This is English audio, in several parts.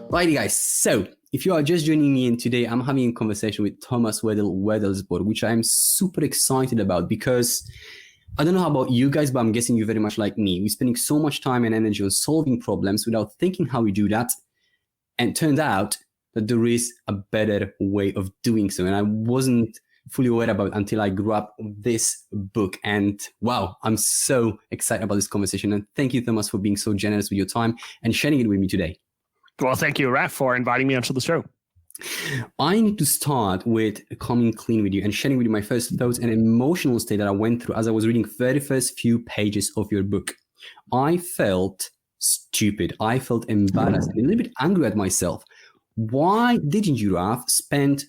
Righty guys, so if you are just joining me in today, I'm having a conversation with Thomas Wedell-Wedellsborg, which I'm super excited about because I don't know how about you guys, but I'm guessing you're very much like me. We're spending so much time and energy on solving problems without thinking how we do that. And it turned out that there is a better way of doing so. And I wasn't fully aware about it until I grew up this book. And wow, I'm so excited about this conversation. And thank you, Thomas, for being so generous with your time and sharing it with me today. Well, thank you, Raf, for inviting me onto the show. I need to start with coming clean with you and sharing with you my first thoughts and emotional state that I went through as I was reading the very first few pages of your book. I felt stupid. I felt embarrassed and a little bit angry at myself. Why didn't you, Raf, spend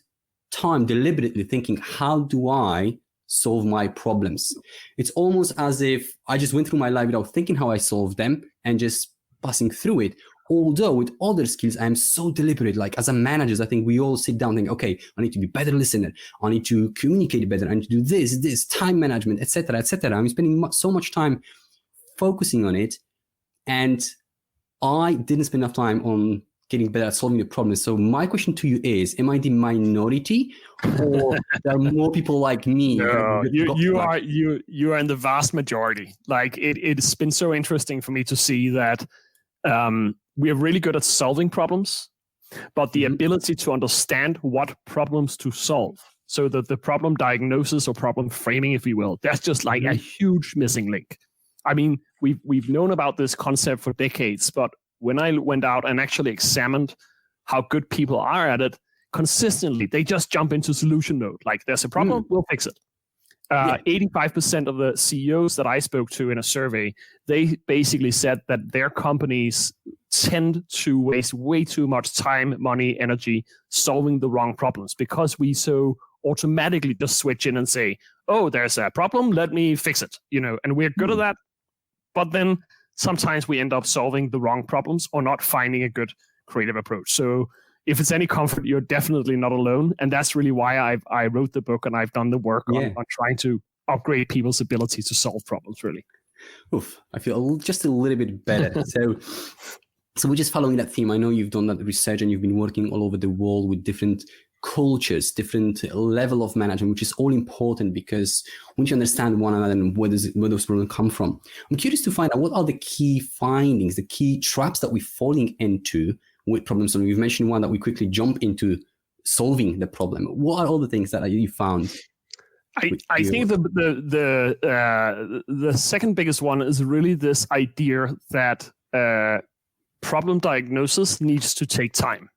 time deliberately thinking, how do I solve my problems? It's almost as if I just went through my life without thinking how I solved them and just passing through it. Although with other skills, I'm so deliberate. Like as a manager, I think we all sit down and think, okay, I need to be better listener. I need to communicate better. I need to do this, time management, etc., etc. I'm spending so much time focusing on it. And I didn't spend enough time on getting better at solving the problems. So my question to you is, am I the minority or there are more people like me? No, you are in the vast majority. Like it's been so interesting for me to see that we are really good at solving problems, but the ability to understand what problems to solve. So that the problem diagnosis or problem framing, if you will, that's just like a huge missing link. I mean, we've known about this concept for decades, but when I went out and actually examined how good people are at it, consistently, they just jump into solution mode. Like there's a problem, we'll fix it. 85% of the CEOs that I spoke to in a survey, they basically said that their companies tend to waste way too much time, money, energy solving the wrong problems because we so automatically just switch in and say, oh, there's a problem, let me fix it, and we're good at that. But then sometimes we end up solving the wrong problems or not finding a good creative approach. So if it's any comfort, you're definitely not alone. And that's really why I wrote the book and I've done the work on trying to upgrade people's ability to solve problems, really. Oof, I feel just a little bit better. So we're just following that theme. I know you've done that research and you've been working all over the world with different cultures, different level of management, which is all important because once you understand one another and where those problems come from, I'm curious to find out what are the key findings, the key traps that we're falling into with problem solving. You've mentioned one that we quickly jump into solving the problem. What are all the things that you found? I think the second biggest one is really this idea that problem diagnosis needs to take time.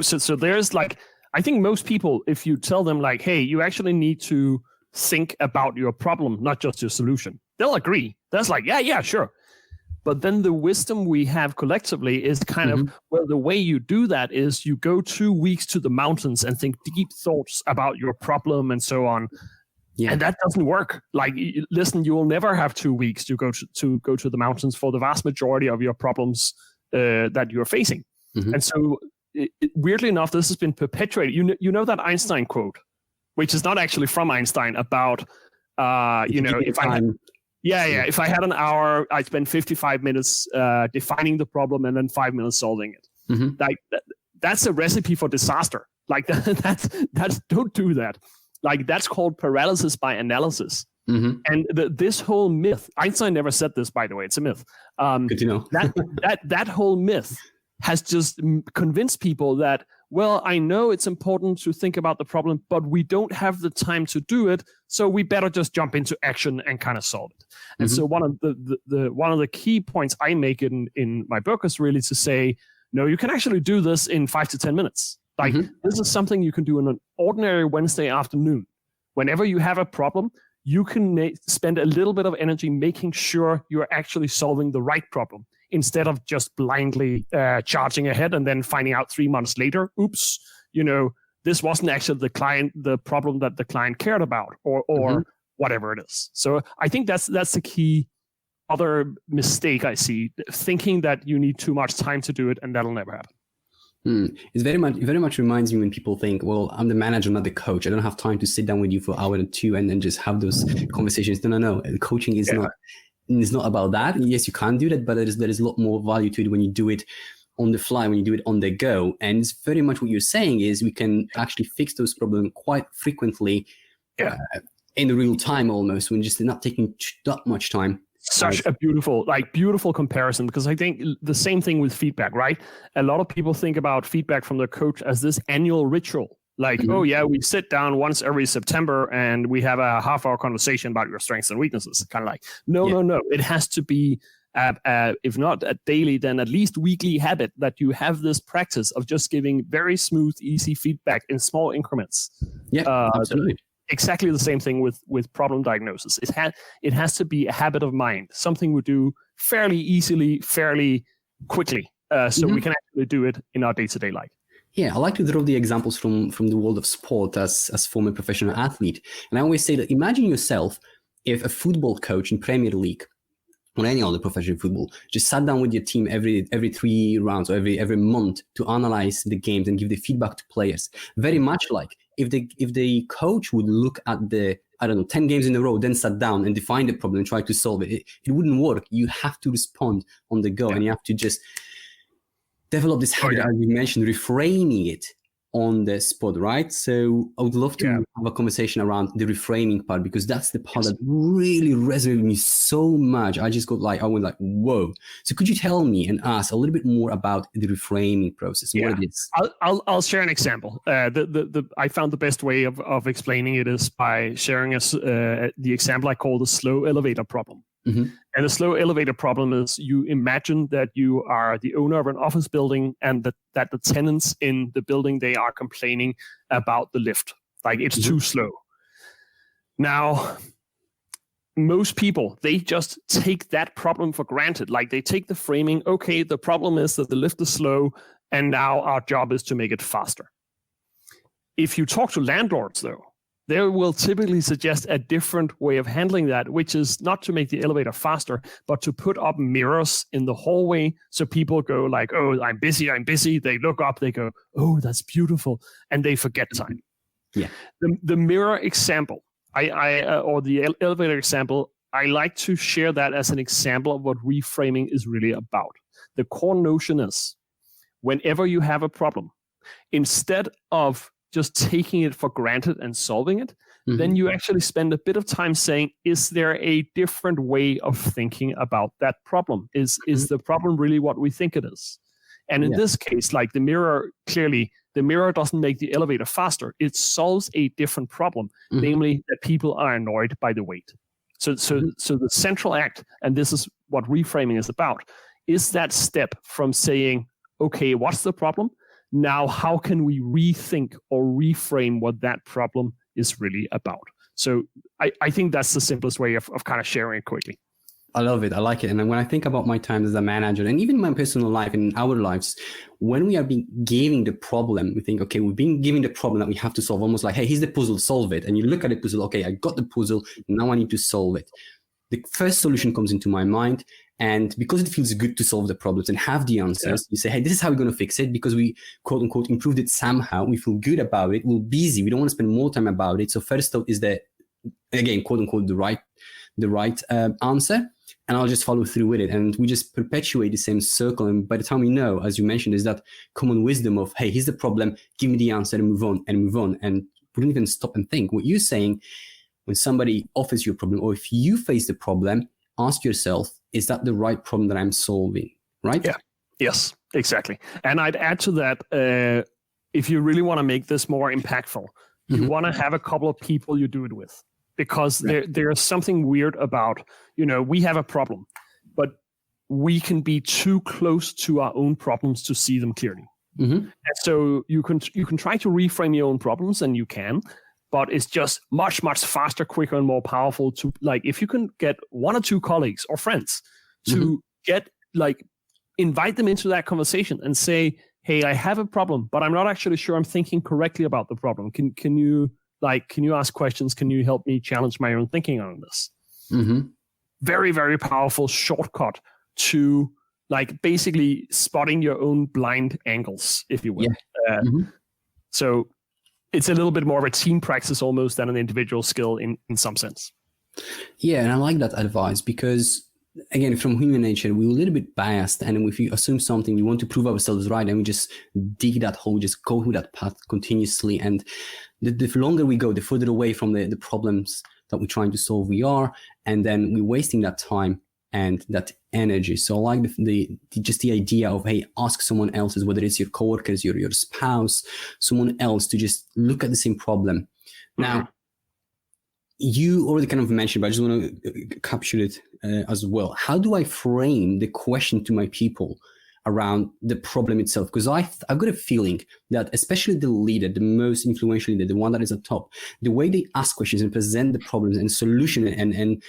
So there's like, I think most people, if you tell them like, hey, you actually need to think about your problem, not just your solution, they'll agree. That's like, yeah, sure. But then the wisdom we have collectively is kind of, well, the way you do that is you go 2 weeks to the mountains and think deep thoughts about your problem and so on. Yeah. And that doesn't work. Like, listen, you will never have 2 weeks to go to the mountains for the vast majority of your problems that you're facing. And so weirdly enough, this has been perpetuated. You know that Einstein quote, which is not actually from Einstein about, if I had... if I had an hour, I'd spend 55 minutes defining the problem and then 5 minutes solving it. Like that's a recipe for disaster. Like that's don't do that. Like that's called paralysis by analysis. And this whole myth, Einstein never said this, by the way, it's a myth. Good to know. that whole myth has just convinced people that, well, I know it's important to think about the problem, but we don't have the time to do it, so we better just jump into action and kind of solve it. And so one of the key points I make in my book is really to say, no, you can actually do this in 5 to 10 minutes. Like this is something you can do on an ordinary Wednesday afternoon. Whenever you have a problem, you can spend a little bit of energy making sure you're actually solving the right problem, instead of just blindly charging ahead and then finding out 3 months later, oops, this wasn't actually the problem that the client cared about, or whatever it is. So I think that's the key other mistake I see, thinking that you need too much time to do it, and that'll never happen. It very much reminds me when people think, well, I'm the manager, not the coach. I don't have time to sit down with you for an hour or two and then just have those conversations. No. Coaching is not it's not about that. Yes, you can do that, but there is a lot more value to it when you do it on the fly, when you do it on the go. And it's very much what you're saying is we can actually fix those problems quite frequently in real time almost, when just not taking that much time. Such a beautiful comparison, because I think the same thing with feedback, right? A lot of people think about feedback from their coach as this annual ritual. Like, oh yeah, we sit down once every September and we have a half-hour conversation about your strengths and weaknesses. Kind of like, no. It has to be, if not a daily, then at least weekly habit that you have this practice of just giving very smooth, easy feedback in small increments. Yeah, absolutely. Exactly the same thing with problem diagnosis. It has to be a habit of mind, something we do fairly easily, fairly quickly, so we can actually do it in our day-to-day life. Yeah, I like to draw the examples from the world of sport as former professional athlete. And I always say that imagine yourself if a football coach in Premier League or any other professional football just sat down with your team every 3 rounds or every month to analyze the games and give the feedback to players. Very much like if the coach would look at the 10 games in a row, then sat down and define the problem and try to solve it, it wouldn't work. You have to respond on the go, and you have to just develop this habit, as you mentioned, reframing it on the spot, right? So I would love to have a conversation around the reframing part, because that's the part that really resonated with me so much. I went like, whoa. So could you tell me and ask a little bit more about the reframing process? What it is? I'll share an example. I found the best way of explaining it is by sharing the example I call the slow elevator problem. Mm-hmm. And the slow elevator problem is you imagine that you are the owner of an office building and that the tenants in the building, they are complaining about the lift. Like it's too slow. Now, most people, they just take that problem for granted. Like they take the framing, okay, the problem is that the lift is slow and now our job is to make it faster. If you talk to landlords though, they will typically suggest a different way of handling that, which is not to make the elevator faster, but to put up mirrors in the hallway so people go like, oh, I'm busy. They look up, they go, oh, that's beautiful, and they forget time. Yeah. The mirror example, or the elevator example, I like to share that as an example of what reframing is really about. The core notion is, whenever you have a problem, instead of just taking it for granted and solving it, then you actually spend a bit of time saying, is there a different way of thinking about that problem? Is the problem really what we think it is? And in this case, like the mirror, clearly, the mirror doesn't make the elevator faster. It solves a different problem, namely that people are annoyed by the wait. So the central act, and this is what reframing is about, is that step from saying, okay, what's the problem? Now, how can we rethink or reframe what that problem is really about? So I think that's the simplest way of kind of sharing it quickly. I love it. I like it. And when I think about my time as a manager and even my personal life and our lives, when we are being given the problem, we think, okay, we've been given the problem that we have to solve, almost like, hey, here's the puzzle, solve it. And you look at the puzzle, okay, I got the puzzle, now I need to solve it. The first solution comes into my mind. And because it feels good to solve the problems and have the answers, you say, hey, this is how we're going to fix it, because we, quote unquote, improved it somehow. We feel good about it. We're busy. We don't want to spend more time about it. So first thought is that, again, quote unquote, the right answer. And I'll just follow through with it. And we just perpetuate the same circle. And by the time we know, as you mentioned, is that common wisdom of, hey, here's the problem, give me the answer and move on. And we don't even stop and think. What you're saying, when somebody offers you a problem, or if you face the problem, ask yourself, is that the right problem that I'm solving, right? Yeah. Yes, exactly. And I'd add to that, if you really want to make this more impactful, you want to have a couple of people you do it with, because there's something weird about, we have a problem, but we can be too close to our own problems to see them clearly. And so you can try to reframe your own problems, and you can, but it's just much, much faster, quicker, and more powerful to, like, if you can get 1 or 2 colleagues or friends to invite them into that conversation and say, hey, I have a problem, but I'm not actually sure I'm thinking correctly about the problem. Can you ask questions? Can you help me challenge my own thinking on this? Very, very powerful shortcut to basically spotting your own blind angles, if you will. So it's a little bit more of a team practice almost than an individual skill in some sense. Yeah, and I like that advice, because again, from human nature, we're a little bit biased, and if we assume something, we want to prove ourselves right, and we just dig that hole, just go through that path continuously. And the longer we go, the further away from the problems that we're trying to solve we are, and then we're wasting that time and that energy. So I like just the idea of, hey, ask someone else, whether it's your coworkers, your spouse, someone else, to just look at the same problem. Now, you already kind of mentioned, but I just want to capture it as well. How do I frame the question to my people around the problem itself? Because I've got a feeling that especially the leader, the most influential leader, the one that is at top, the way they ask questions and present the problems and solution and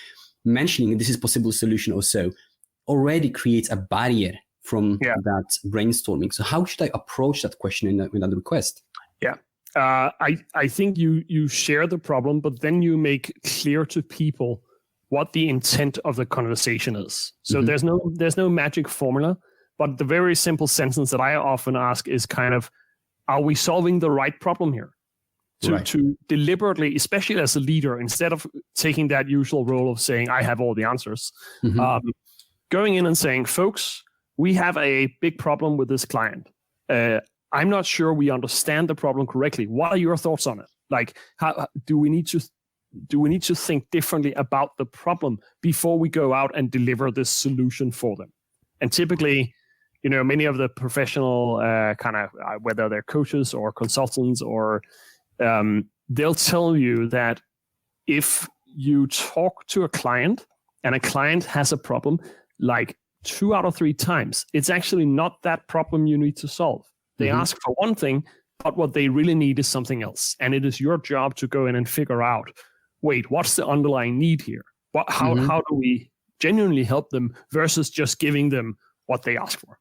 mentioning this is possible solution or so, already creates a barrier from that brainstorming. So how should I approach that question in that request? Yeah. I think you share the problem, but then you make clear to people what the intent of the conversation is. So there's no magic formula, but the very simple sentence that I often ask is kind of, are we solving the right problem here? To deliberately, especially as a leader, instead of taking that usual role of saying, I have all the answers, going in and saying, folks, we have a big problem with this client. I'm not sure we understand the problem correctly. What are your thoughts on it? Like, how do we need to think differently about the problem before we go out and deliver this solution for them? And typically, many of the professional whether they're coaches or consultants or they'll tell you that if you talk to a client and a client has a problem, like 2 out of 3 times, it's actually not that problem you need to solve. They ask for one thing, but what they really need is something else. And it is your job to go in and figure out, wait, what's the underlying need here? How do we genuinely help them versus just giving them what they ask for?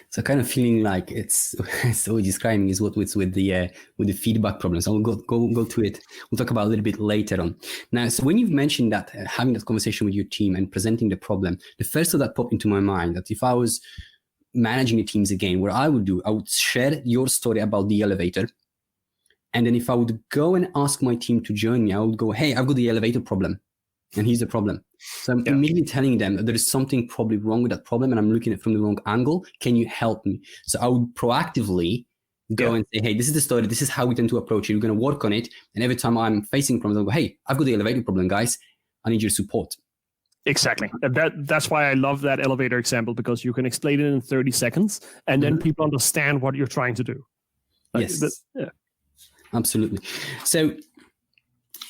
So kind of feeling like it's so describing is what with the feedback problems. I'll go to it. We'll talk about a little bit later on. Now, so when you've mentioned that having that conversation with your team and presenting the problem, the first thought that popped into my mind that if I was managing the teams again, what I would share your story about the elevator. And then if I would go and ask my team to join me, I would go, hey, I've got the elevator problem. And here's the problem. So I'm immediately telling them that there is something probably wrong with that problem and I'm looking at it from the wrong angle. Can you help me? So I would proactively go and say, hey, this is the story. This is how we tend to approach it. We're going to work on it. And every time I'm facing problems, I'll go, hey, I've got the elevator problem, guys. I need your support. Exactly. That's why I love that elevator example, because you can explain it in 30 seconds and then people understand what you're trying to do. Yes. Absolutely. So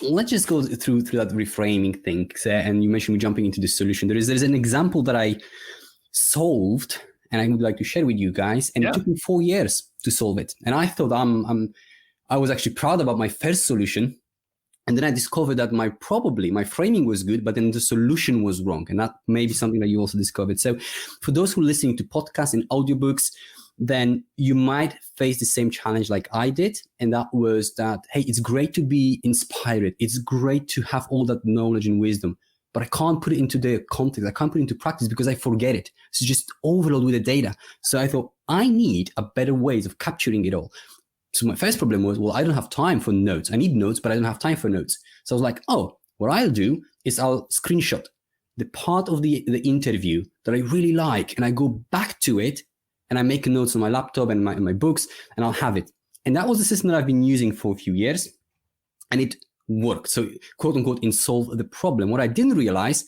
let's just go through that reframing thing. And you mentioned we're jumping into the solution. There's an example that I solved and I would like to share with you guys. And it took me 4 years to solve it. And I thought I was actually proud about my first solution. And then I discovered that my framing was good, but then the solution was wrong. And that may be something that you also discovered. So for those who are listening to podcasts and audiobooks, then you might face the same challenge like I did. And that was that, hey, it's great to be inspired. It's great to have all that knowledge and wisdom, but I can't put it into the context. I can't put it into practice because I forget it. So just overload with the data. So I thought I need a better ways of capturing it all. So my first problem was, well, I don't have time for notes. I need notes, but I don't have time for notes. So I was like, oh, what I'll do is I'll screenshot the part of the interview that I really like. And I go back to it and I make notes on my laptop and my books and I'll have it. And that was the system that I've been using for a few years and it worked. So quote unquote, it solved the problem. What I didn't realize,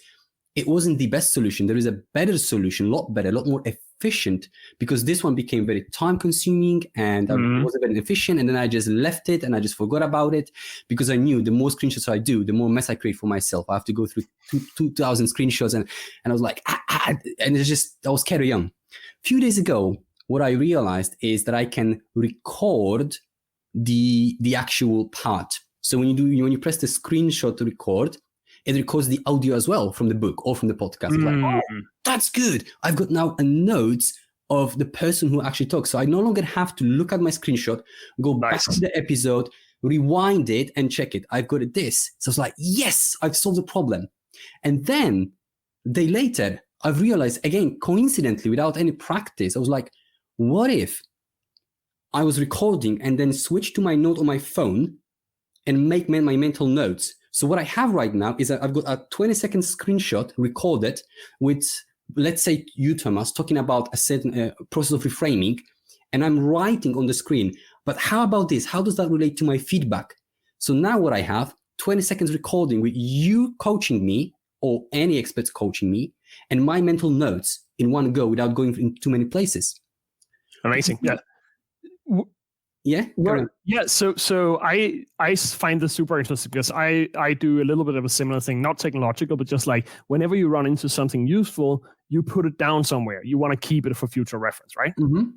it wasn't the best solution. There is a better solution, a lot better, a lot more efficient, because this one became very time consuming and wasn't very efficient. And then I just left it and I just forgot about it because I knew the more screenshots I do, the more mess I create for myself. I have to go through 2,000 screenshots and I was like, and it's just, I was carry on. A few days ago, what I realized is that I can record the actual part. So when you press the screenshot to record, it records the audio as well from the book or from the podcast. Like, oh, that's good. I've got now a notes of the person who actually talks. So I no longer have to look at my screenshot, go back to the episode, rewind it and check it. I've got this. So it's like, yes, I've solved the problem. And then a day later, I've realized, again, coincidentally, without any practice, I was like, what if I was recording and then switch to my note on my phone and make my mental notes? So what I have right now is I've got a 20-second screenshot recorded with, let's say, you, Thomas, talking about a certain process of reframing, and I'm writing on the screen. But how about this? How does that relate to my feedback? So now what I have, 20 seconds recording with you coaching me or any experts coaching me and my mental notes in one go without going in too many places. Amazing. Yeah. Yeah. Well, yeah. So I find this super interesting because I do a little bit of a similar thing, not technological, but just like whenever you run into something useful, you put it down somewhere. You want to keep it for future reference, right? Mm-hmm.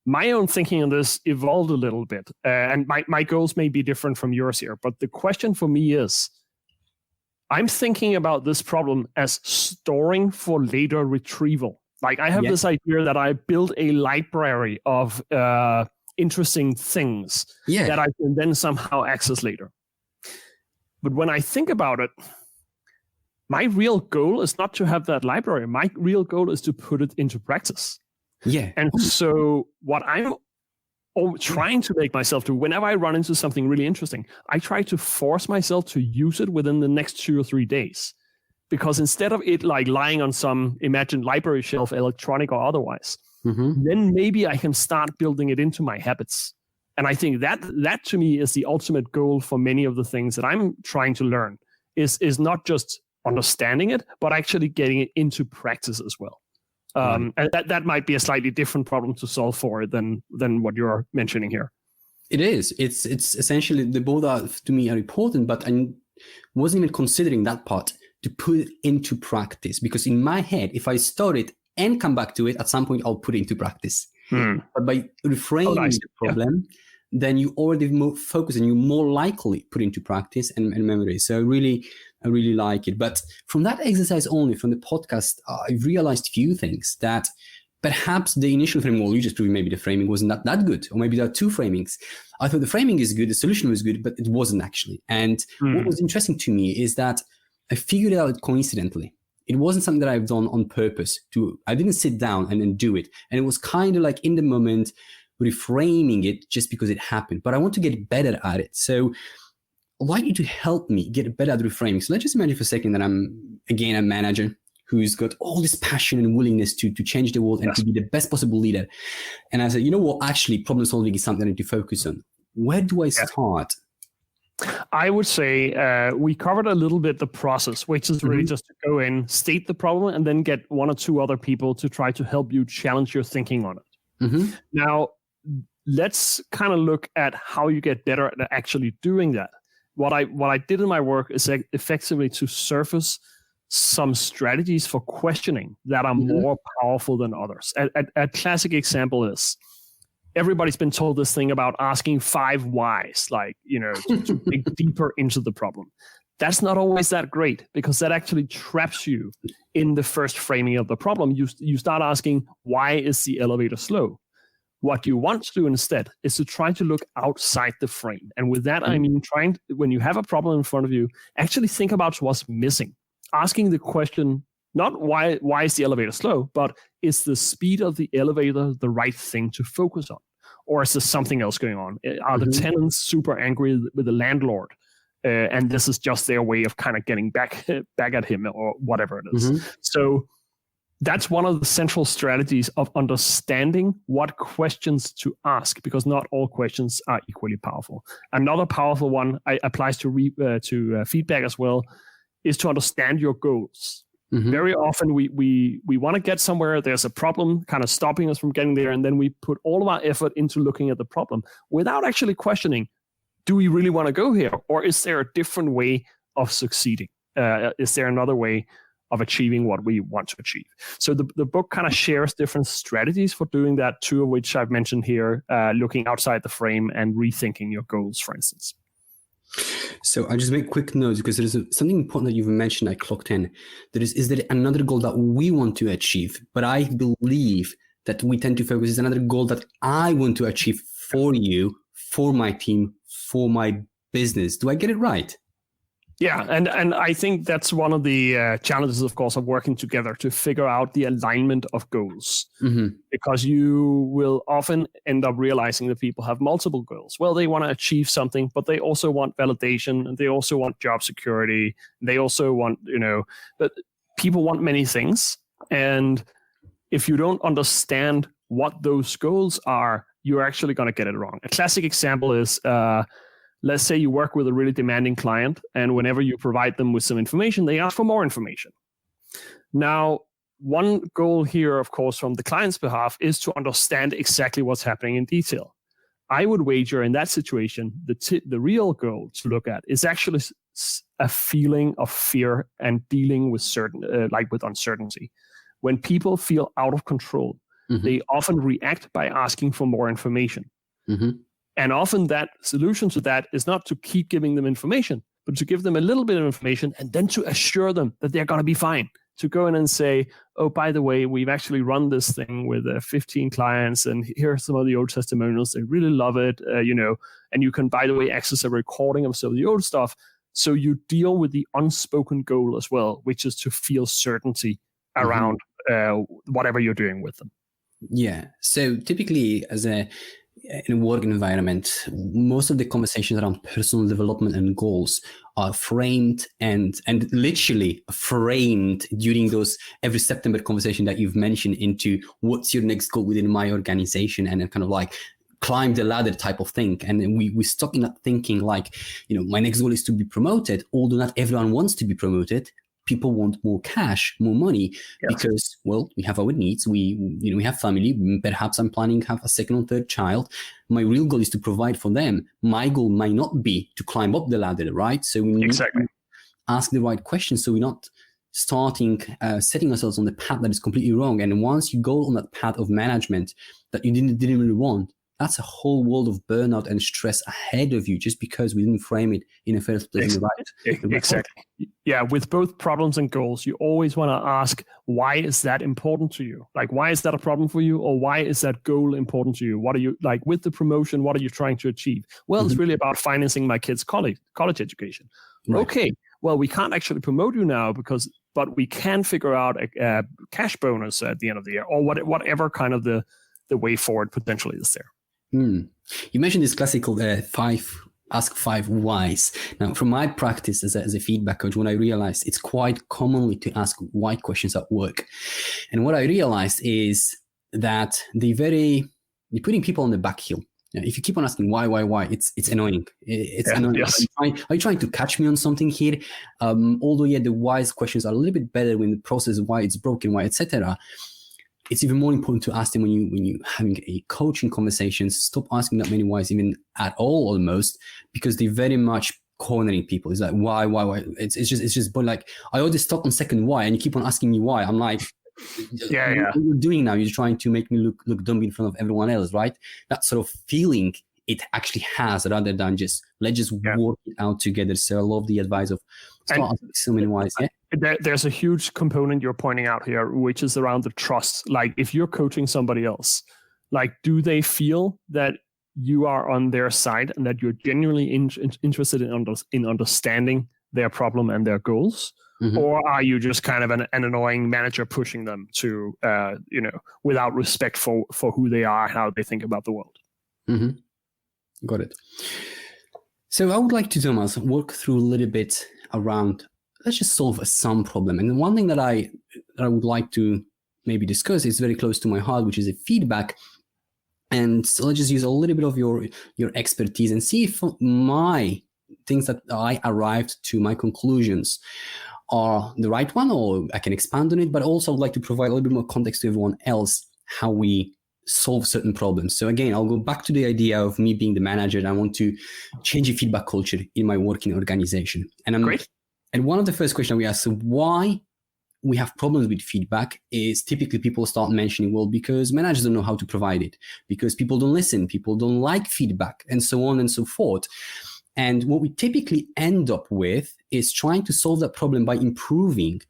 My own thinking on this evolved a little bit, and my goals may be different from yours here. But the question for me is, I'm thinking about this problem as storing for later retrieval. Like I have this idea that I build a library of interesting things that I can then somehow access later. But when I think about it, my real goal is not to have that library. My real goal is to put it into practice. Yeah. And so what I'm trying to make myself do, whenever I run into something really interesting, I try to force myself to use it within the next 2 or 3 days. Because instead of it like lying on some imagined library shelf, electronic or otherwise, then maybe I can start building it into my habits. And I think that to me is the ultimate goal for many of the things that I'm trying to learn is not just understanding it, but actually getting it into practice as well. And that might be a slightly different problem to solve for than what you're mentioning here. It is. It's essentially the both are to me are important, but I wasn't even considering that part to put it into practice, because in my head, if I start it and come back to it, at some point I'll put it into practice. But by reframing the problem, then you already more focus and you're more likely put into practice and memory. So I really like it. But from that exercise only, from the podcast, I realized a few things that perhaps the initial framing, well, you just proved maybe the framing wasn't that good, or maybe there are 2 framings. I thought the framing is good, the solution was good, but it wasn't actually. And what was interesting to me is that I figured it out coincidentally. It wasn't something that I've done on purpose. I didn't sit down and then do it. And it was kind of like in the moment, reframing it just because it happened. But I want to get better at it. So I'd like you to help me get better at reframing. So let's just imagine for a second that I'm, again, a manager who's got all this passion and willingness to change the world and to be the best possible leader. And I said, you know what, actually problem solving is something I need to focus on. Where do I start? I would say we covered a little bit the process, which is really just to go in, state the problem, and then get 1 or 2 other people to try to help you challenge your thinking on it. Now, let's kind of look at how you get better at actually doing that. What I did in my work is effectively to surface some strategies for questioning that are more powerful than others. A classic example is, everybody's been told this thing about asking 5 whys, like, to dig deeper into the problem. That's not always that great, because that actually traps you in the first framing of the problem. You start asking, why is the elevator slow? What you want to do instead is to try to look outside the frame. And with that, I mean, when you have a problem in front of you, actually think about what's missing. Asking the question, not why is the elevator slow, but is the speed of the elevator the right thing to focus on? Or is there something else going on? Are the tenants super angry with the landlord? And this is just their way of kind of getting back at him or whatever it is. So that's one of the central strategies of understanding what questions to ask, because not all questions are equally powerful. Another powerful one applies to feedback as well, is to understand your goals. Very often we want to get somewhere, there's a problem kind of stopping us from getting there, and then we put all of our effort into looking at the problem without actually questioning, do we really want to go here? Or is there a different way of succeeding? Is there another way of achieving what we want to achieve? So the book kind of shares different strategies for doing that, 2 of which I've mentioned here, looking outside the frame and rethinking your goals, for instance. So I just make quick notes, because there's something important that you've mentioned. I clocked in. Is there another goal that we want to achieve? But I believe that we tend to focus is another goal that I want to achieve for you, for my team, for my business. Do I get it right? Yeah, and I think that's one of the challenges, of course, of working together to figure out the alignment of goals. Because you will often end up realizing that people have multiple goals. Well, they want to achieve something, but they also want validation, and they also want job security. They also want, but people want many things. And if you don't understand what those goals are, you're actually going to get it wrong. A classic example is, let's say you work with a really demanding client, and whenever you provide them with some information, they ask for more information. Now, one goal here, of course, from the client's behalf is to understand exactly what's happening in detail. I would wager in that situation, the real goal to look at is actually a feeling of fear and dealing with with uncertainty. When people feel out of control, they often react by asking for more information. And often that solution to that is not to keep giving them information, but to give them a little bit of information and then to assure them that they're going to be fine. To go in and say, oh, by the way, we've actually run this thing with 15 clients, and here are some of the old testimonials. They really love it, and you can, by the way, access a recording of some of the old stuff. So you deal with the unspoken goal as well, which is to feel certainty around whatever you're doing with them. Yeah. So typically, in a work environment, most of the conversations around personal development and goals are framed and literally framed during those every September conversation that you've mentioned into what's your next goal within my organization, and kind of like climb the ladder type of thing. And we stuck in that thinking like, my next goal is to be promoted, although not everyone wants to be promoted. People want more cash, more money, because, well, we have our needs. We have family. Perhaps I'm planning to have a second or third child. My real goal is to provide for them. My goal might not be to climb up the ladder, right? So we need to ask the right questions, so we're not setting ourselves on the path that is completely wrong. And once you go on that path of management that you didn't really want, that's a whole world of burnout and stress ahead of you, just because we didn't frame it in the first place. Exactly. Yeah, with both problems and goals, you always want to ask, why is that important to you? Like, why is that a problem for you? Or why is that goal important to you? What are you, like, with the promotion, what are you trying to achieve? Well, it's really about financing my kid's college education. Right. Okay, well, we can't actually promote you now but we can figure out a cash bonus at the end of the year, or whatever kind of the way forward potentially is there. You mentioned this classical ask 5 whys. Now, from my practice as a feedback coach, when I realized it's quite commonly to ask why questions at work. And what I realized is that they're putting people on the back heel. If you keep on asking why, it's annoying. It's annoying. Yes. Are you trying to catch me on something here? Although, the whys questions are a little bit better when the process, why it's broken, why, etc. It's even more important to ask them when you having a coaching conversation. Stop asking that many whys, even at all, almost, because they're very much cornering people. It's like why? It's just. But like, I already stuck on second why, and you keep on asking me why. I'm like, what you're doing now? You're trying to make me look dumb in front of everyone else, right? That sort of feeling it actually has, rather than just let's just work it out together. So I love the advice of start asking so many whys. There's a huge component you're pointing out here, which is around the trust. Like, if you're coaching somebody else, like, do they feel that you are on their side and that you're genuinely interested in understanding their problem and their goals? Or are you just kind of an annoying manager pushing them to, without respect for who they are, how they think about the world? Got it. So I would like to, Thomas, work through a little bit around, let's just solve some problem. And one thing that I would like to maybe discuss is very close to my heart, which is a feedback. And so let's just use a little bit of your expertise and see if my things that I arrived to, my conclusions, are the right one, or I can expand on it. But also I'd like to provide a little bit more context to everyone else, how we solve certain problems. So again, I'll go back to the idea of me being the manager. I want to change the feedback culture in my working organization. And Great. And one of the first questions we ask, so why we have problems with feedback, is typically people start mentioning, well, because managers don't know how to provide it, because people don't listen, people don't like feedback, and so on and so forth. And what we typically end up with is trying to solve that problem by improving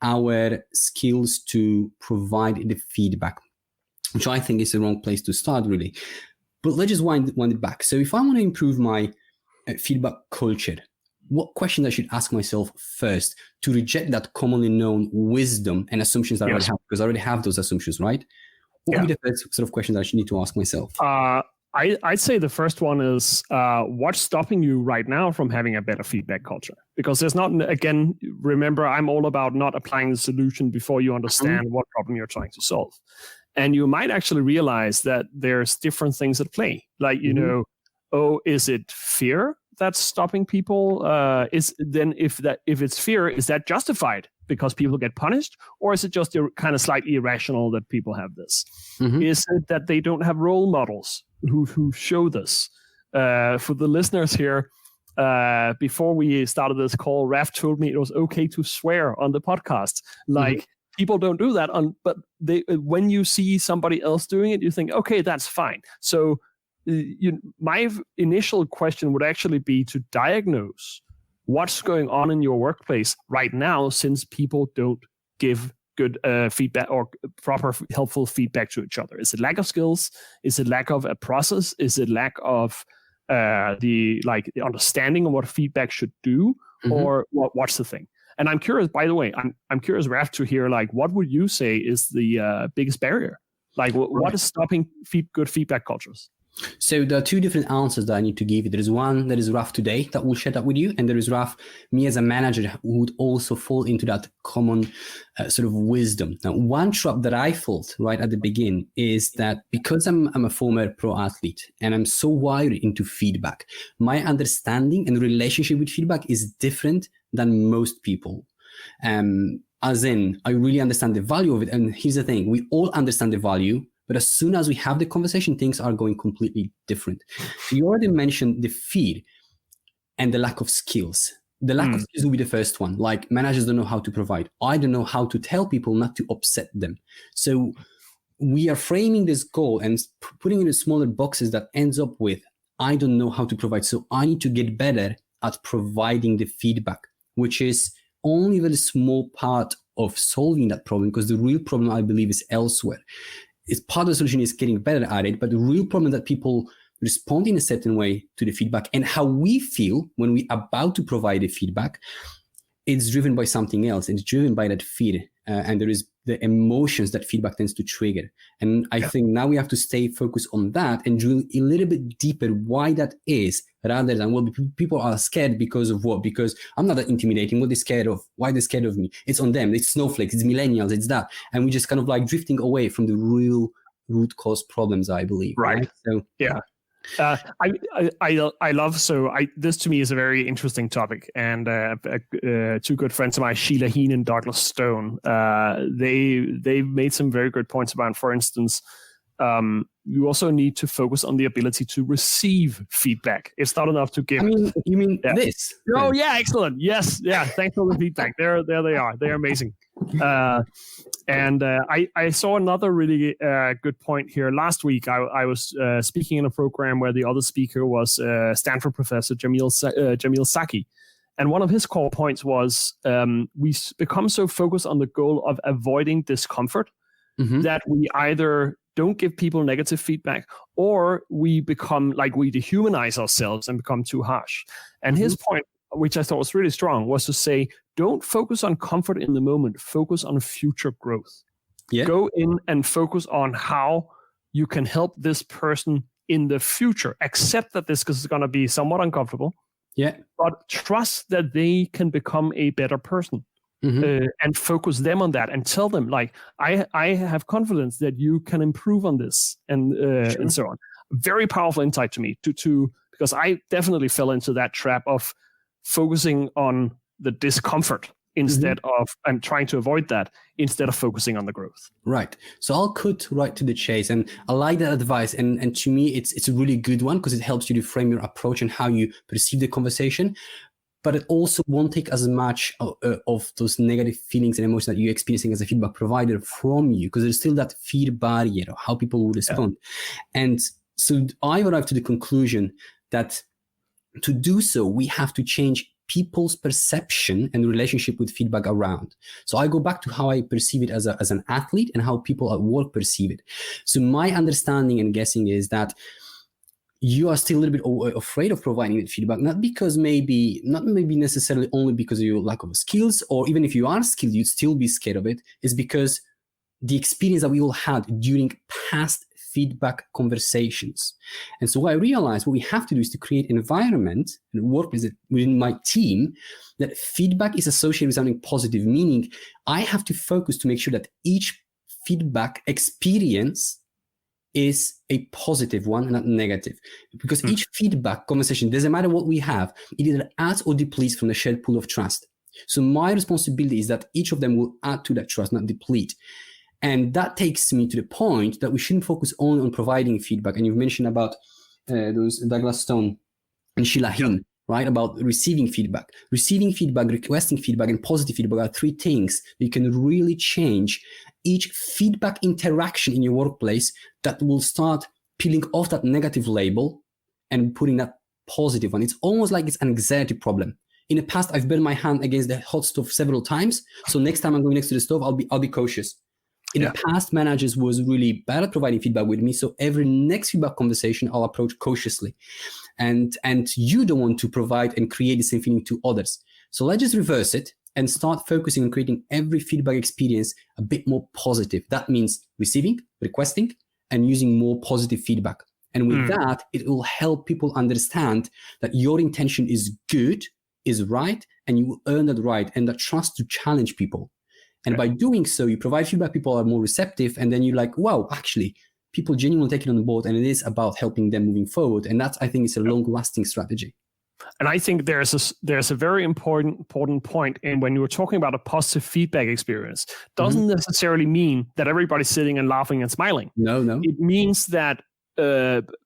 our skills to provide the feedback, which I think is the wrong place to start, really. But let's just wind it back. So if I want to improve my feedback culture, what question I should ask myself first to reject that commonly known wisdom and assumptions that I already have, because I already have those assumptions, right? What would be the first sort of question that I should need to ask myself? I'd say the first one is, what's stopping you right now from having a better feedback culture? Because there's not, again, remember, I'm all about not applying the solution before you understand what problem you're trying to solve. And you might actually realize that there's different things at play. Like, is it fear that's stopping people? If it's fear, is that justified because people get punished, or is it just kind of slightly irrational that people have this? Is it that they don't have role models who show this? For the listeners here, before we started this call, Raf told me it was okay to swear on the podcast. Like, people don't do that, but when you see somebody else doing it, you think, okay, that's fine. So my initial question would actually be to diagnose what's going on in your workplace right now, since people don't give good feedback or proper helpful feedback to each other. Is it lack of skills? Is it lack of a process? Is it lack of the understanding of what feedback should do? Or what's the thing? And I'm curious, by the way, I'm curious, Raf, to hear, like, what would you say is the biggest barrier? Like, what is stopping good feedback cultures? So there are two different answers that I need to give you. There is one that is Raf today that will share that with you, and there is Raf, me as a manager, who would also fall into that common sort of wisdom. Now, one trap that I felt right at the beginning is that because I'm a former pro athlete and I'm so wired into feedback, my understanding and relationship with feedback is different than most people. As in, I really understand the value of it. And here's the thing, we all understand the value, but as soon as we have the conversation, things are going completely different. You already mentioned the fear and the lack of skills. The lack of skills will be the first one. Like, managers don't know how to provide. I don't know how to tell people not to upset them. So we are framing this goal and putting it in smaller boxes that ends up with, I don't know how to provide. So I need to get better at providing the feedback, which is only a very small part of solving that problem, because the real problem, I believe, is elsewhere. It's part of the solution is getting better at it, but the real problem that people respond in a certain way to the feedback and how we feel when we're about to provide the feedback, it's driven by something else. It's driven by that fear. And there is the emotions that feedback tends to trigger. And I think now we have to stay focused on that and drill a little bit deeper why that is, rather than, well, people are scared because of what? Because I'm not that intimidating. What they're scared of? Why they're scared of me? It's on them. It's snowflakes. It's millennials. It's that. And we're just kind of like drifting away from the real root cause problems, I believe. Right. So, yeah. I love, this to me is a very interesting topic, and two good friends of mine, Sheila Heen and Douglas Stone, they made some very good points about, for instance, you also need to focus on the ability to receive feedback. It's not enough to give. You mean this? Oh yeah, excellent. Yes, yeah. Thanks for the feedback. There they are. They're amazing. And I saw another really good point here. Last week, I was speaking in a program where the other speaker was Stanford professor Jamil Saki. And one of his core points was we become so focused on the goal of avoiding discomfort that we either don't give people negative feedback, or we become like we dehumanize ourselves and become too harsh. And his point, which I thought was really strong, was to say, don't focus on comfort in the moment, focus on future growth. Yeah. Go in and focus on how you can help this person in the future. Accept that this is going to be somewhat uncomfortable, but trust that they can become a better person. And focus them on that and tell them, like, I have confidence that you can improve on this, and so on. Very powerful insight to me, because I definitely fell into that trap of focusing on the discomfort instead of, and trying to avoid that instead of focusing on the growth. Right. So I'll cut right to the chase, and I like that advice. And to me, it's a really good one, because it helps you to frame your approach and how you perceive the conversation. But it also won't take as much of those negative feelings and emotions that you're experiencing as a feedback provider from you, because there's still that fear barrier of how people will respond. And so I arrived to the conclusion that to do so, we have to change people's perception and relationship with feedback around. So I go back to how I perceive it as an athlete and how people at work perceive it. So my understanding and guessing is that you are still a little bit afraid of providing that feedback, not maybe necessarily only because of your lack of skills, or even if you are skilled, you'd still be scared of it, is because the experience that we all had during past feedback conversations. And so what I realized, what we have to do is to create an environment and workplace within my team that feedback is associated with something positive, meaning I have to focus to make sure that each feedback experience is a positive one and not negative. Because each feedback conversation, doesn't matter what we have, it either adds or depletes from the shared pool of trust. So my responsibility is that each of them will add to that trust, not deplete. And that takes me to the point that we shouldn't focus only on providing feedback. And you've mentioned about those Douglas Stone and Sheila Heen, right? About receiving feedback. Receiving feedback, requesting feedback, and positive feedback are three things that you can really change each feedback interaction in your workplace that will start peeling off that negative label and putting that positive one. It's almost like it's an anxiety problem. In the past, I've burned my hand against the hot stove several times. So next time I'm going next to the stove, I'll be cautious. In the past, managers was really bad at providing feedback with me. So every next feedback conversation, I'll approach cautiously. And you don't want to provide and create the same feeling to others. So let's just reverse it and start focusing on creating every feedback experience a bit more positive. That means receiving, requesting, and using more positive feedback. And with that, it will help people understand that your intention is good, is right, and you will earn that right and that trust to challenge people. And by doing so, you provide feedback, people are more receptive, and then you're like, wow, actually, people genuinely take it on board, and it is about helping them moving forward. And that's, I think, it's a long-lasting strategy. And I think there's a very important point in when you were talking about a positive feedback experience, doesn't necessarily mean that everybody's sitting and laughing and smiling. No. It means that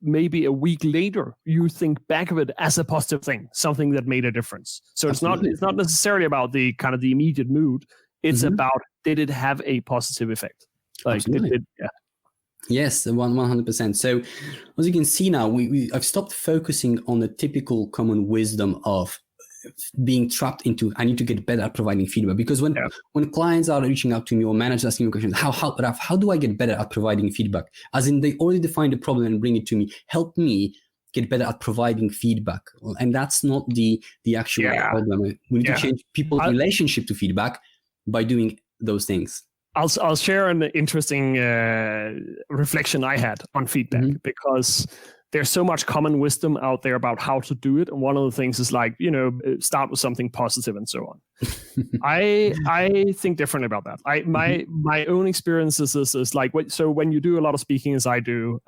maybe a week later, you think back of it as a positive thing, something that made a difference. So it's not necessarily about the kind of the immediate mood. It's about, did it have a positive effect? Like Yes, 100%. So as you can see now, I've stopped focusing on the typical common wisdom of being trapped into, I need to get better at providing feedback. Because when clients are reaching out to me or managers asking me questions, how do I get better at providing feedback? As in, they already define the problem and bring it to me. Help me get better at providing feedback. And that's not the actual problem. We need to change people's relationship to feedback by doing those things. I'll share an interesting reflection I had on feedback, because there's so much common wisdom out there about how to do it. And one of the things is like, start with something positive and so on. I think differently about that. My own experiences is like, so when you do a lot of speaking as I do,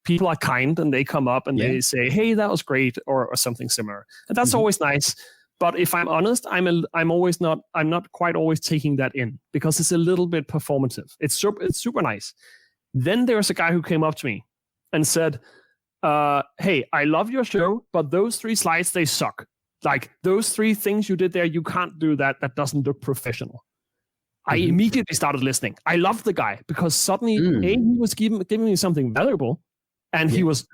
people are kind and they come up and they say, hey, that was great, or something similar. And that's always nice. But if I'm honest, I'm not quite always taking that in, because it's a little bit performative. It's super nice. Then there's a guy who came up to me and said, hey, I love your show, but those 3 slides, they suck. Like those 3 things you did there, you can't do that. That doesn't look professional. I immediately started listening. I loved the guy because suddenly he was giving me something valuable, and he was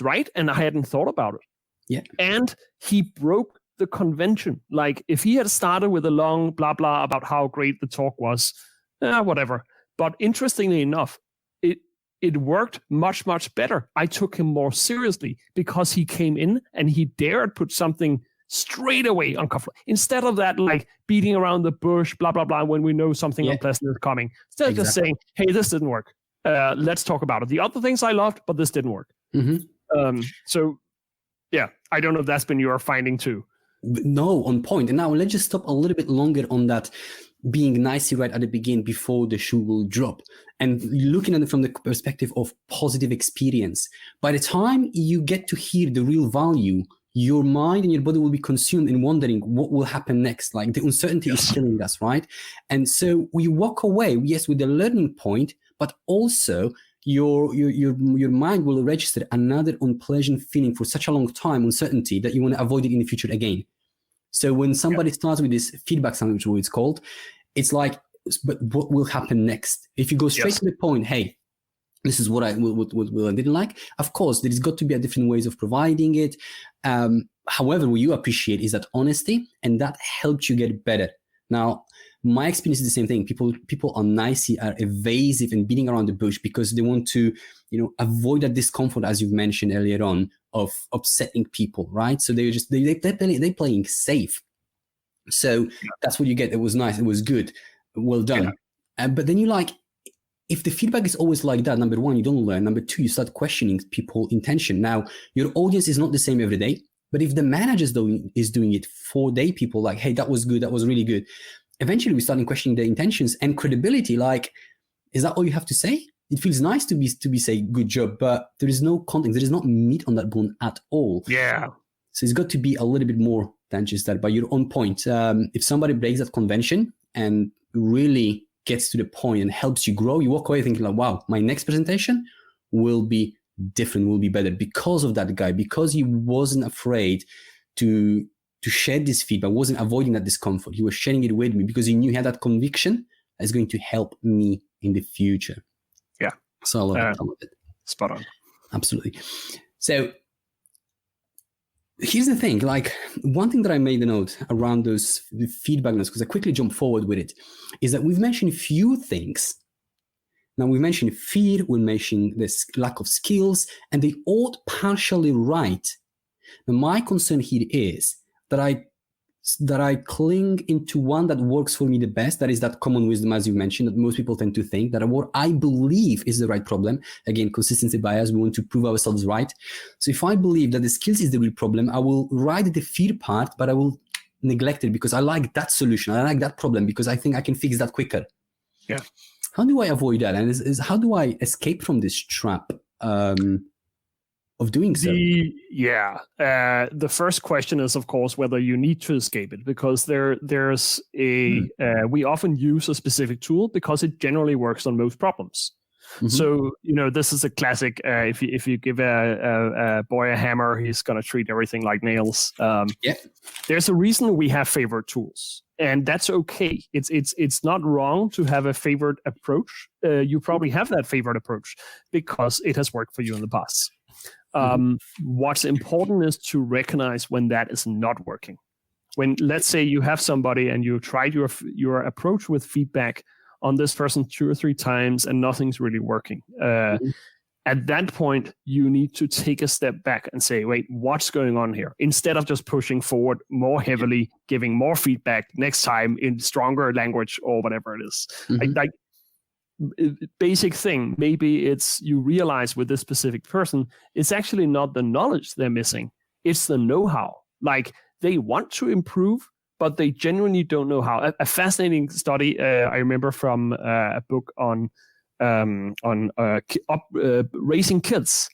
right, and I hadn't thought about it. Yeah. And he broke the convention. Like if he had started with a long blah blah about how great the talk was, whatever. But interestingly enough, it worked much better. I took him more seriously because he came in and he dared put something straight away uncomfortable, instead of that like beating around the bush blah blah blah when we know something unpleasant is coming. Instead of just saying, hey, this didn't work, let's talk about it. The other things I loved, but this didn't work. So yeah, I don't know if that's been your finding too. No, on point. And now let's just stop a little bit longer on that being nicey right at the beginning before the shoe will drop. And looking at it from the perspective of positive experience. By the time you get to hear the real value, your mind and your body will be consumed in wondering what will happen next. Like the uncertainty is killing us, right? And so we walk away, yes, with the learning point, but also your mind will register another unpleasant feeling for such a long time, uncertainty, that you want to avoid it in the future again. So when somebody starts with this feedback sandwich, what it's called, it's like, but what will happen next? If you go straight to the point, hey, this is what I didn't like. Of course, there's got to be a different ways of providing it. However, what you appreciate is that honesty, and that helps you get better. Now, my experience is the same thing. People are nicey, are evasive and beating around the bush because they want to, avoid that discomfort, as you've mentioned earlier on, of upsetting people, right? So they're playing safe. So that's what you get. It was nice. It was good. Well done. Yeah. But then if the feedback is always like that, number one, you don't learn. Number two, you start questioning people's intention. Now, your audience is not the same every day, but if the manager is doing it for their people, like, hey, that was good, that was really good, eventually we start questioning their intentions and credibility. Like, is that all you have to say? It feels nice to be say good job, but there is no context. There is not meat on that bone at all. Yeah. So it's got to be a little bit more than just that. But you're on point. If somebody breaks that convention and really gets to the point and helps you grow, you walk away thinking like, wow, my next presentation will be different, will be better because of that guy, because he wasn't afraid to share this feedback, wasn't avoiding that discomfort. He was sharing it with me because he knew he had that conviction that's going to help me in the future. Yeah. So I love it. Spot on. Absolutely. So here's the thing, like one thing that I made a note around those feedback notes, because I quickly jump forward with it, is that we've mentioned a few things. Now we've mentioned fear, we mentioned this lack of skills, and they all partially right. Now my concern here is that I cling into one that works for me the best. That is that common wisdom, as you mentioned, that most people tend to think that what I believe is the right problem. Again, consistency bias, we want to prove ourselves right. So if I believe that the skills is the real problem, I will write the fear part, but I will neglect it because I like that solution. I like that problem because I think I can fix that quicker. Yeah. How do I avoid that? And how do I escape from this trap of doing so? The first question is, of course, whether you need to escape it, because there's we often use a specific tool because it generally works on most problems. Mm-hmm. So, this is a classic. If you give a boy a hammer, he's going to treat everything like nails. There's a reason we have favorite tools, and that's okay. It's not wrong to have a favorite approach. You probably have that favorite approach because it has worked for you in the past. What's important is to recognize when that is not working. When, let's say, you have somebody and you tried your approach with feedback on this person 2 or 3 times and nothing's really working. At that point, you need to take a step back and say, wait, what's going on here? Instead of just pushing forward more heavily, giving more feedback next time in stronger language or whatever it is. Like basic thing, maybe it's you realize with this specific person, it's actually not the knowledge they're missing, it's the know-how. Like they want to improve, but they genuinely don't know how. A fascinating study I remember from a book on raising kids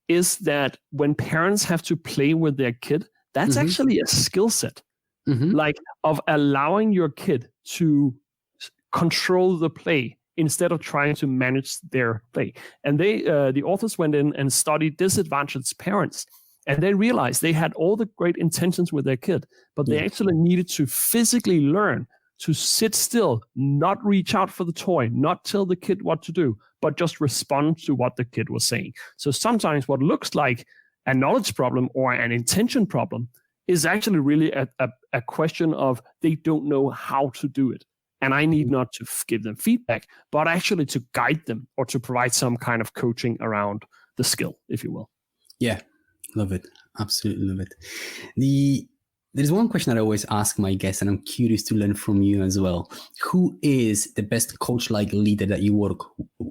is that when parents have to play with their kid, that's actually a skill set, like of allowing your kid to control the play instead of trying to manage their play. And the authors went in and studied disadvantaged parents, and they realized they had all the great intentions with their kid, but they actually needed to physically learn to sit still, not reach out for the toy, not tell the kid what to do, but just respond to what the kid was saying. So sometimes what looks like a knowledge problem or an intention problem is actually really a question of they don't know how to do it. And I need not to give them feedback, but actually to guide them or to provide some kind of coaching around the skill, if you will. Yeah, love it. Absolutely love it. There's one question that I always ask my guests, and I'm curious to learn from you as well. Who is the best coach-like leader that you work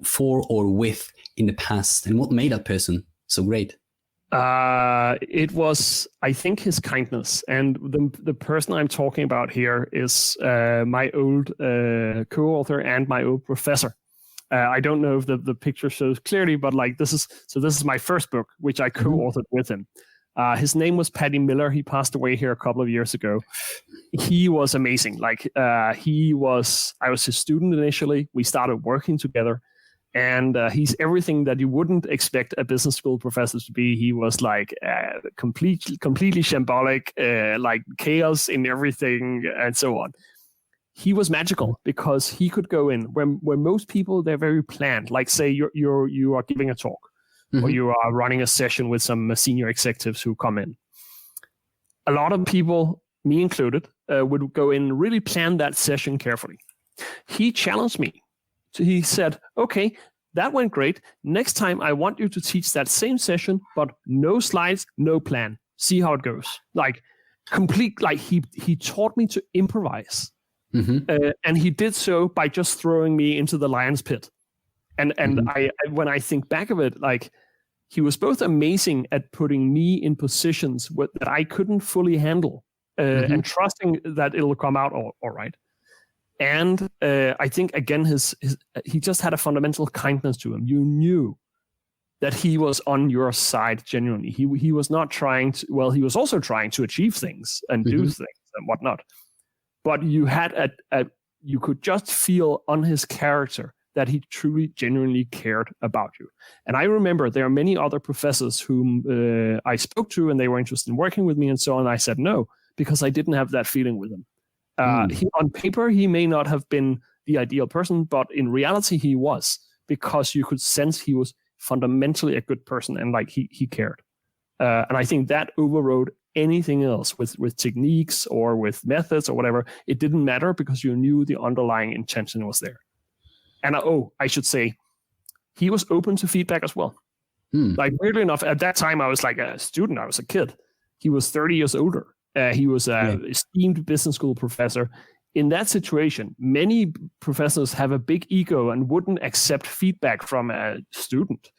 for or with in the past, and what made that person so great? It was, I think, his kindness. And the person I'm talking about here is my old co-author and my old professor. I don't know if the picture shows clearly, but like this is my first book, which I co-authored with him. His name was Paddy Miller. He passed away here a couple of years ago. He was amazing. Like I was his student initially. We started working together. And he's everything that you wouldn't expect a business school professor to be. He was like completely shambolic, like chaos in everything, and so on. He was magical because he could go in when most people, they're very planned. Like say you are giving a talk or you are running a session with some senior executives who come in. A lot of people me included, would go in and really plan that session carefully. He challenged me. So he said, okay, that went great. Next time I want you to teach that same session, but no slides, no plan. See how it goes. Like he taught me to improvise. And he did so by just throwing me into the lion's pit. And I when I think back of it, like, he was both amazing at putting me in positions that I couldn't fully handle, and trusting that it'll come out all right. And I think, again, he just had a fundamental kindness to him. You knew that he was on your side genuinely. He was not trying to, well, he was also trying to achieve things and do things and whatnot. But you had you could just feel on his character that he truly, genuinely cared about you. And I remember there are many other professors whom I spoke to, and they were interested in working with me and so on. I said no, because I didn't have that feeling with him. On paper, he may not have been the ideal person, but in reality, he was, because you could sense he was fundamentally a good person, and like he cared. And I think that overrode anything else with techniques or with methods or whatever. It didn't matter, because you knew the underlying intention was there. And I should say, he was open to feedback as well. Like, weirdly enough, at that time, I was like a student. I was a kid. He was 30 years older. He was an esteemed business school professor. In that situation, many professors have a big ego and wouldn't accept feedback from a student.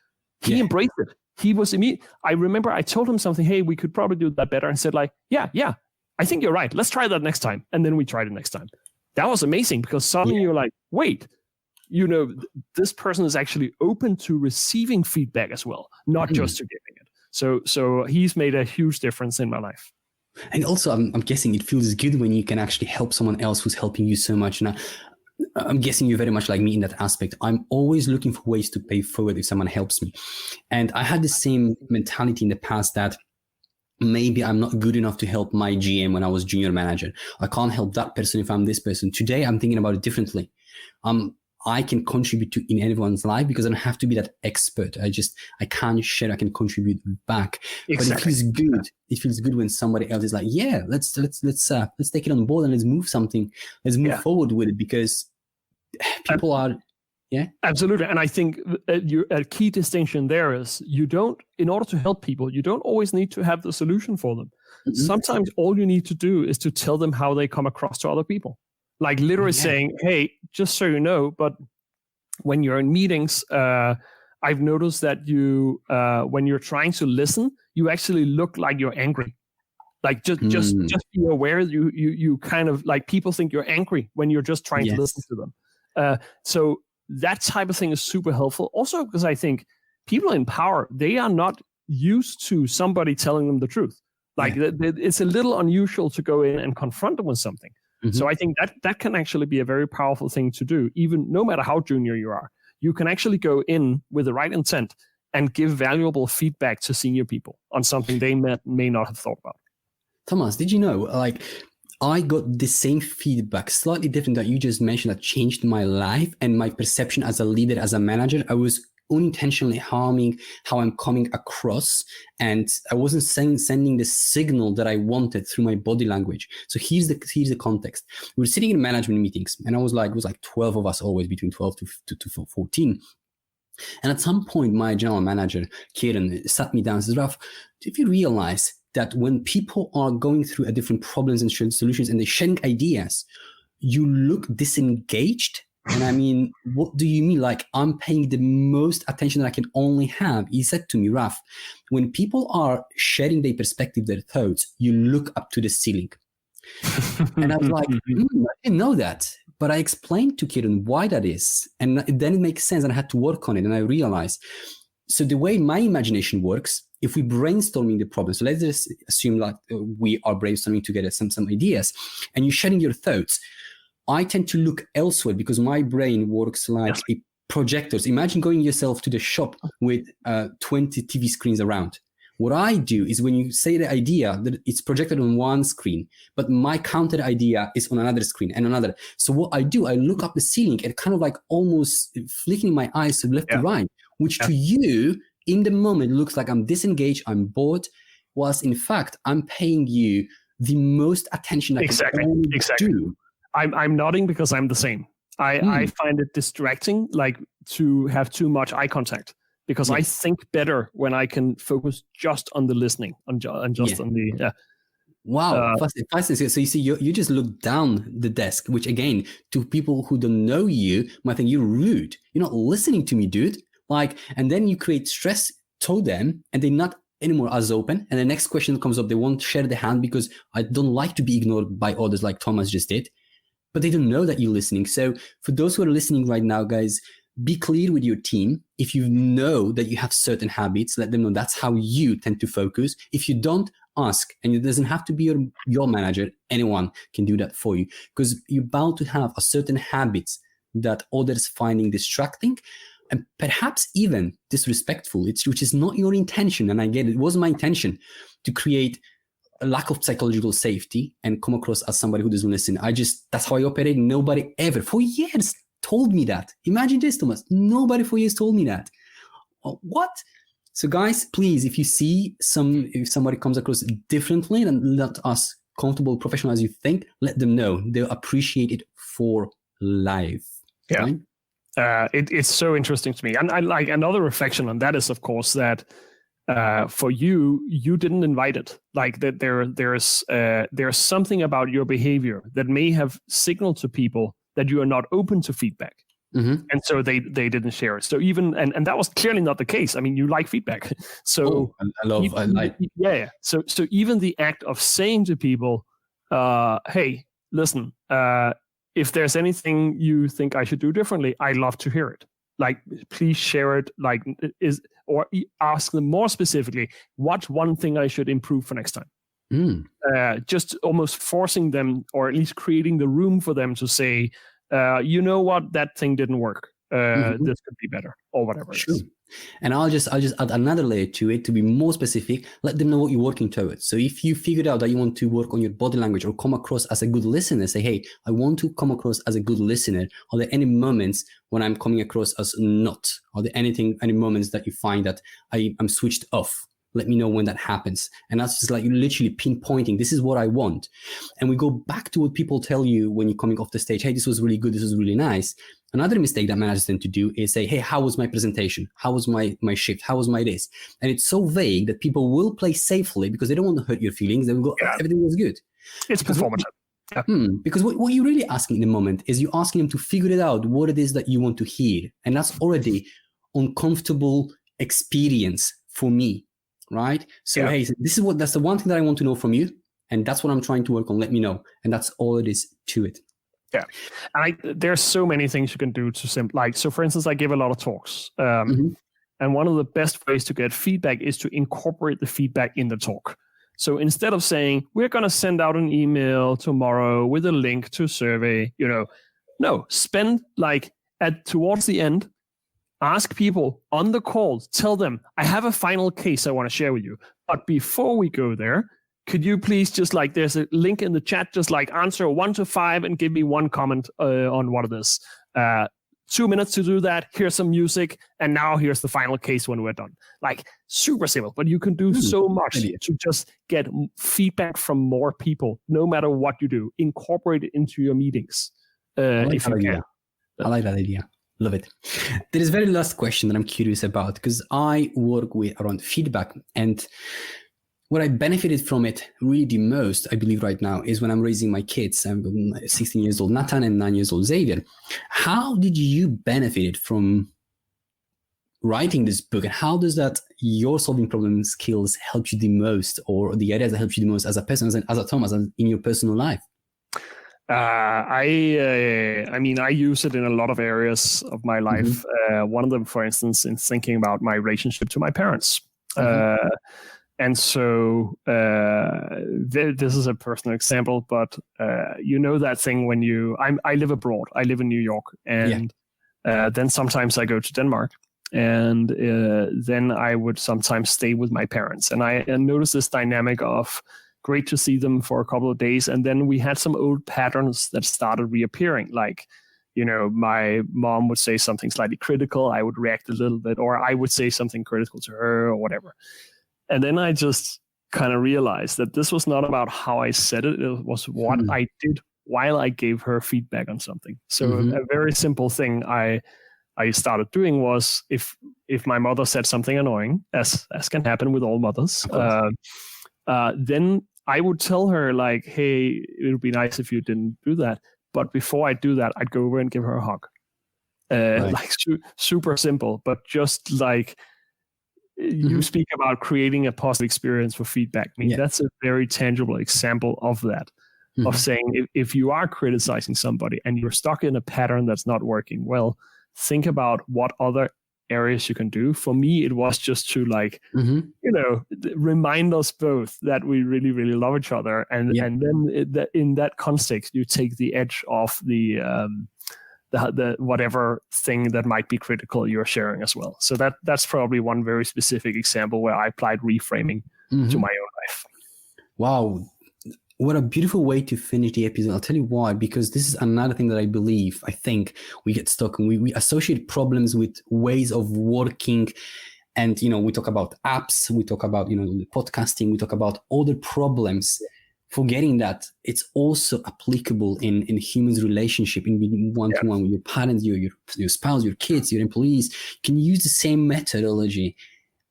He embraced it. He was immediate. I remember I told him something, hey, we could probably do that better. And said, like, yeah, I think you're right. Let's try that next time. And then we tried it next time. That was amazing, because suddenly you're like, wait, this person is actually open to receiving feedback as well, not just to giving it. So he's made a huge difference in my life. And also, I'm guessing it feels good when you can actually help someone else who's helping you so much. And I'm guessing you're very much like me in that aspect. I'm always looking for ways to pay forward if someone helps me. And I had the same mentality in the past that maybe I'm not good enough to help my GM when I was junior manager. I can't help that person if I'm this person. Today, I'm thinking about it differently. I can contribute to in anyone's life, because I don't have to be that expert. I can share, I can contribute back. Exactly. But it feels good. It feels good when somebody else is like, yeah, let's take it on board and let's move something. Let's move forward with it, because people are, absolutely. And I think a key distinction there is, in order to help people, you don't always need to have the solution for them. Sometimes all you need to do is to tell them how they come across to other people. Like, literally saying, hey, just so you know, but when you're in meetings, I've noticed that you, when you're trying to listen, you actually look like you're angry. Like, just be aware. You kind of, like, people think you're angry when you're just trying to listen to them. So that type of thing is super helpful. Also, because I think people in power, they are not used to somebody telling them the truth. Like, it's a little unusual to go in and confront them with something. So I think that can actually be a very powerful thing to do, even no matter how junior you are. You can actually go in with the right intent and give valuable feedback to senior people on something they may not have thought about. Thomas, did you know, like, I got the same feedback, slightly different, that you just mentioned, that changed my life and my perception as a leader, as a manager. I was unintentionally harming how I'm coming across, and I wasn't sending the signal that I wanted through my body language. So here's the context. We were sitting in management meetings, and it was like 12 of us, always between 12 to 14. And at some point, my general manager, Kieran, sat me down and said, Raf, if you realize that when people are going through a different problems and solutions and they're sharing ideas, you look disengaged? And I mean, what do you mean? Like, I'm paying the most attention that I can only have. He said to me, Raf, when people are sharing their perspective, their thoughts, you look up to the ceiling. And I was like, I didn't know that. But I explained to Kieran why that is. And then it makes sense, and I had to work on it. And I realized, so the way my imagination works, if we brainstorming the problem, so let's just assume like we are brainstorming together some ideas, and you're sharing your thoughts, I tend to look elsewhere, because my brain works like a projectors. Imagine going yourself to the shop with 20 TV screens around. What I do is, when you say the idea, that it's projected on one screen, but my counter idea is on another screen and another. So what I do, I look up the ceiling and kind of like almost flicking my eyes from left to right, which to you in the moment looks like I'm disengaged, I'm bored, whilst in fact I'm paying you the most attention I can do. I'm nodding because I'm the same. I find it distracting, like to have too much eye contact, because I think better when I can focus just on the listening, on the. Wow, fascinating. So you see, you just look down the desk, which again, to people who don't know you, might think you're rude. You're not listening to me, dude. Like, and then you create stress to them, and they're not anymore as open. And the next question comes up, they won't share the hand because I don't like to be ignored by others, like Thomas just did. But they don't know that you're listening. So for those who are listening right now, guys, be clear with your team. If you know that you have certain habits, let them know that's how you tend to focus. If you don't, ask. And it doesn't have to be your manager. Anyone can do that for you, because you're bound to have a certain habits that others finding distracting and perhaps even disrespectful, which is not your intention. And I get it. It wasn't my intention to create a lack of psychological safety and come across as somebody who doesn't listen. That's how I operate. Nobody ever for years told me that. Imagine this, Thomas. Nobody for years told me that. What? So guys, please, if you see if somebody comes across differently and not as comfortable, professional as you think, let them know. They'll appreciate it for life. Yeah. Right? It's so interesting to me. And I like another reflection on that is, of course, that for you didn't invite it. Like that there's something about your behavior that may have signaled to people that you are not open to feedback. Mm-hmm. And so they didn't share it. So even and that was clearly not the case. I mean, you like feedback. So I like. Yeah. So even the act of saying to people, hey, listen, if there's anything you think I should do differently, I'd love to hear it. Like, please share it. Like, or ask them more specifically, what's one thing I should improve for next time? Just almost forcing them, or at least creating the room for them to say, you know what, that thing didn't work. This could be better, or whatever. Sure. And I'll just add another layer to it to be more specific. Let them know what you're working towards. So if you figured out that you want to work on your body language or come across as a good listener, say, hey, I want to come across as a good listener. Are there any moments when I'm coming across as not? Are there any moments that you find that I'm switched off? Let me know when that happens. And that's just like you literally pinpointing, this is what I want. And we go back to what people tell you when you're coming off the stage. Hey, this was really good. This was really nice. Another mistake that managers tend to do is say, hey, how was my presentation? How was my shift? How was my this? And it's so vague that people will play safely because they don't want to hurt your feelings. They will go, everything was good. It's performative. Because what you're really asking in the moment is you're asking them to figure it out, what it is that you want to hear. And that's already uncomfortable experience for me. Right. So, hey, that's the one thing that I want to know from you. And that's what I'm trying to work on. Let me know. And that's all it is to it. Yeah. And there's so many things you can do to like, so for instance, I give a lot of talks. And one of the best ways to get feedback is to incorporate the feedback in the talk. So instead of saying, we're going to send out an email tomorrow with a link to a survey, no, spend like towards the end, ask people on the call, tell them, I have a final case I want to share with you. But before we go there, could you please just like, there's a link in the chat, just like answer 1 to 5 and give me one comment on what it is. 2 minutes to do that. Here's some music. And now here's the final case when we're done. Like super simple, but you can do so much to just get feedback from more people, no matter what you do. Incorporate it into your meetings if you can. I like that idea. Love it. There is a very last question that I'm curious about because I work around feedback, and what I benefited from it really the most, I believe right now, is when I'm raising my kids. I'm 16 years old, Nathan, and 9 years old, Xavier. How did you benefit from writing this book, and how does that your solving problem skills help you the most, or the areas that help you the most as a person, as a Thomas, in your personal life? I mean, I use it in a lot of areas of my life. One of them, for instance, in thinking about my relationship to my parents. And so this is a personal example, but that thing when I live abroad. I live in New York, and then sometimes I go to Denmark, and then I would sometimes stay with my parents. And I noticed this dynamic of great to see them for a couple of days. And then we had some old patterns that started reappearing. Like, my mom would say something slightly critical. I would react a little bit, or I would say something critical to her or whatever. And then I just kind of realized that this was not about how I said it. It was what I did while I gave her feedback on something. So a very simple thing I started doing was if my mother said something annoying, as can happen with all mothers, then I would tell her like, hey, it would be nice if you didn't do that. But before I do that, I'd go over and give her a hug. Like super simple, but just like you speak about creating a positive experience for feedback. I mean, that's a very tangible example of that, of saying if you are criticizing somebody and you're stuck in a pattern that's not working well, think about what other areas you can do. For me, it was just to like, remind us both that we really, really love each other. And then in that context, you take the edge off the whatever thing that might be critical you're sharing as well. So that's probably one very specific example where I applied reframing to my own life. Wow. What a beautiful way to finish the episode. I'll tell you why, because this is another thing that I think we get stuck and we associate problems with ways of working. And, we talk about apps, we talk about, podcasting, we talk about other problems, forgetting that it's also applicable in humans' relationship, in one-to-one with your parents, your spouse, your kids, your employees. You can use the same methodology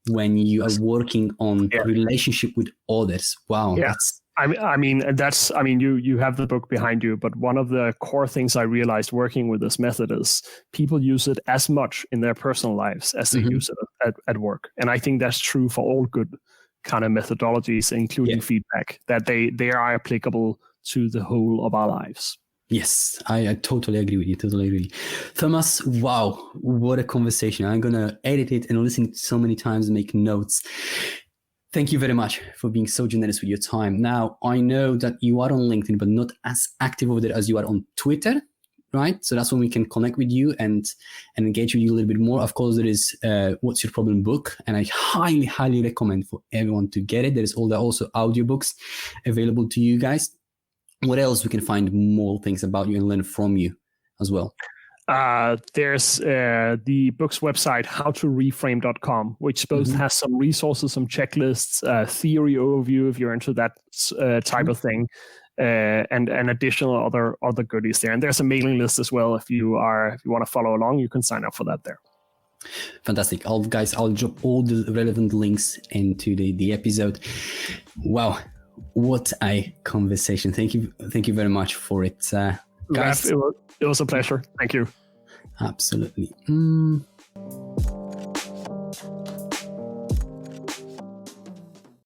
when you are working on relationship with others. Wow. Yeah. You have the book behind you, but one of the core things I realized working with this method is people use it as much in their personal lives as they use it at work. And I think that's true for all good kind of methodologies, including feedback, that they are applicable to the whole of our lives. Yes, I totally agree with you. Thomas, wow, what a conversation. I'm going to edit it and listen to so many times and make notes. Thank you very much for being so generous with your time. Now, I know that you are on LinkedIn, but not as active over there as you are on Twitter, right? So that's when we can connect with you and engage with you a little bit more. Of course, there is What's Your Problem book, and I highly, highly recommend for everyone to get it. There is also audiobooks available to you guys. What else we can find more things about you and learn from you as well? There's the book's website, howtoreframe.com, which both has some resources, some checklists, theory overview if you're into that type of thing, and additional other goodies there. And there's a mailing list as well. If you want to follow along, you can sign up for that there. Fantastic. I'll drop all the relevant links into the episode. Wow, what a conversation. Thank you very much for it, guys. It was a pleasure. Thank you. Absolutely.